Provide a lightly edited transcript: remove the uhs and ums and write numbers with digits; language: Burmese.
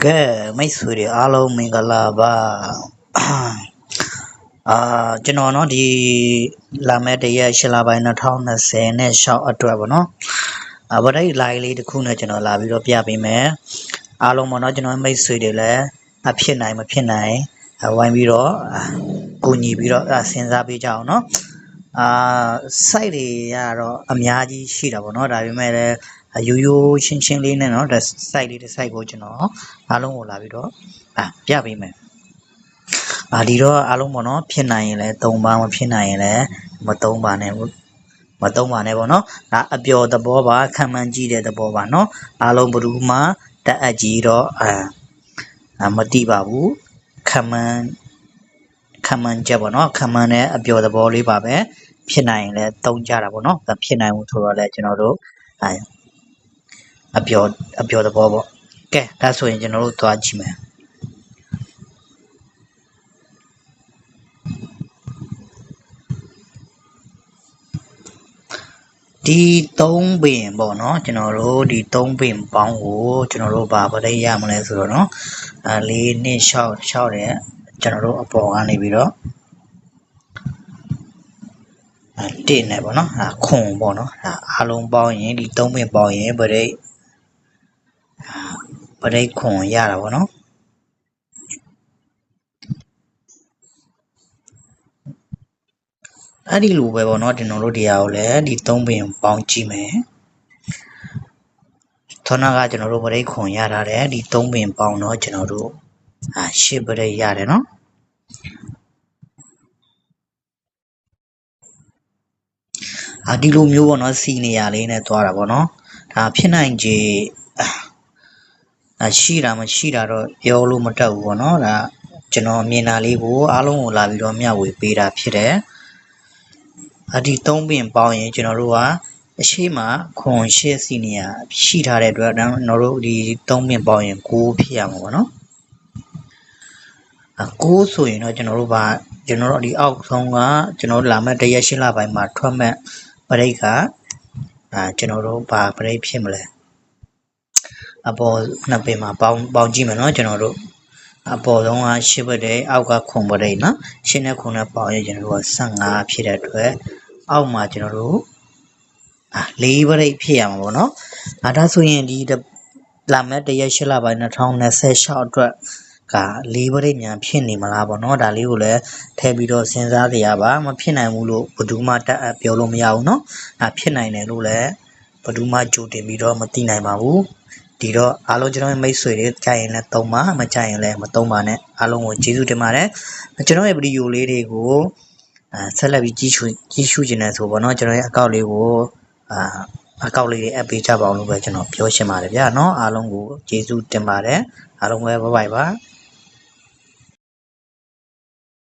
ကဲမိတ်ဆွေတွေအားလုံးမင်္ဂလာပါကျွန်တော်နော်ဒီလာမယ့်တရက်8လပိုင်း2020နဲ့6အတွက်ပေါ့နော်ဗရိတ် live လေးတစ်ခုနဲ့ကျွန်တော်လာပြီးတော့ပြပေးမယ်အားလုံးပေါ့နော်ကျွန်တော်မိတ်ဆွေတွေလည်းအဖြစ်နိုင်မဖြစ်နိုင်ဝိုင်းပြီးတော့ကိုညီပြီးတော့စဉ်းစားပေးကြအောင်နော်site တွေကတော့အများကြီးရှိတာပေါ့နော်ဒါပေမဲ့လည်းရိုးရိုးချင်းချင်းလေးနဲ့เนาะဒါ site လေးတစ် site ကိုကျွန်တော်အားလုံးကိုလာပြီးတော့ပြပေးမယ်ဒီတော့အားလုံးပေါ့နော်ဖြစ်နိုင်ရင်လည်း3ပါမဖြစ်နိုင်ရင်လည်းမ3ပါနဲ့မ3ပါနဲ့ပေါ့နော်ဒါအပျော်သဘောပါခံမှန်းကြည့်တဲ့သဘောပါเนาะအားလုံးဘယ်သူမှတက်အပ်ကြီးတော့မတိပါဘူးခံမှန်းချက်ပေါ့နော်ခံမှန်းတဲ့အပျော်သဘောလေးပါပဲဖြစ်နိုင်ရင်လည်းသုံးကြတာပေါ့နော်ဒါဖြစ်နိုင်မှုဆိုတော့လည်းကျွန်တော်တို့အပျော်သဘောပေါ့ကဲဒါဆိုရင်ကျွန်တော်တို့သွားကြည့်မယ်ဒီ3ပင်ပေါ့နော်ကျွန်တော်တို့ဒီ3ပင်ပေါင်းကိုကျွန်တော်တို့ဗာပရိတ်ရမလဲဆိုတော့เนาะ4 2 6တဲ့ကျွန်တော်တို့အပေါ်ကနေပြီးတော့1နဲ့ပေါ့နော်ခွန်ပေါ့နော်အားလုံးပေါင်းရင်ဒီ3ပင်ပေါင်းရင်ပရိတ်ခွန်ရတာပေါ့နော်အဲ့ဒီလိုပဲပေါ့နော်ကျွန်တော်တို့တရားကိုလည်းဒီ3ပင်ပေါင်းကြည့်မယ်ထောနာကကျွန်တော်တို့ပရိတ်ခွန်ရတာတဲ့ဒီ3ပင်ပေါင်းတော့ကျွန်တော်တို့8ပရိတ်ရတယ်နော်ဒီလိုမျိုးပေါ့နော်စီနေရလေးနဲ့သွားတာပေါ့နော်ဒါဖြစ်နိုင်ခြေရှိတာမရှိတာတော့ပြောလို့မတတ်ဘူးပေါ့နော်ဒါကျွန်တော်မြင်တာလေးကိုအားလုံးကိုလာပြီးတော့မျှဝေပေးတာဖြစ်တယ်ဒီ3ပင်ပေါင်းရင်ကျွန်တော်တို့ကအရှိမခွန်8စီနေရရှိထားတဲ့အတွက်ကျွန်တော်တို့ဒီ3ပင်ပေါင်းရင်9ဖြစ်ရမှာပေါ့နော်9ဆိုရင်တော့ကျွန်တော်တို့ဒီအောက်ဆုံးကကျွန်တော်လာမယ့်တရက်8လပိုင်းမှာထွက်မဲ့ပရိတ်ကကျွန်တော်တို့ပရိတ်ဖြစ်မလဲအပေါ်နှစ်ပင်မှာပေါင်းကြည့်မယ်နော်ကျွန်တော်တို့အပေါ်ဆုံးက8ပရိတ်အောက်ကခွန်ပရိတ်နော်8နဲ့ခွန်နဲ့ပေါင်းရင်ကျွန်တော်တို့က15ဖြစ်တဲ့အတွက်အောက်မှာကျွန်တော်တို့4ပရိတ်ဖြစ်ရမှာပေါ့နော်ဒါဆိုရင်ဒီလာမယ့်တရက်8လပိုင်း2026အတွက်က4ပရိတ်များဖြစ်နေမလားပေါ့နော်ဒါလေးကိုလည်းထည့်ပြီးတော့စဉ်းစားကြရပါမဖြစ်နိုင်ဘူးလို့ဘယ်သူမှတက်အပ်ပြောလို့မရဘူးเนาะဖြစ်နိုင်တယ်လို့လည်းဘယ်သူမှကြိုတင်ပြီးတော့မသိနိုင်ပါဘူးဒီတော့အားလုံးကျွန်တော်မိတ်ဆွေတွေကြိုက်ရင်လည်း3ပါမကြိုက်ရင်လည်းမ3ပါနဲ့အားလုံးကိုကျေးဇူးတင်ပါတယ်ကျွန်တော်ရဲ့ဗီဒီယိုလေးတွေကိုဆက်လက်ပြီးကြည့်ရှုကျင်နေဆိုပေါ့နော်ကျွန်တော်ရဲ့အကောင့်လေးကိုအကောင့်လေးတွေအပ်ပေးကြပါအောင်လို့ပဲကျွန်တော်ပြောချင်ပါတယ်ဗျာเนาะအားလုံးကိုကျေးဇူးတင်ပါတယ်အားလုံးပဲဘိုင်ဘိုင်ပါ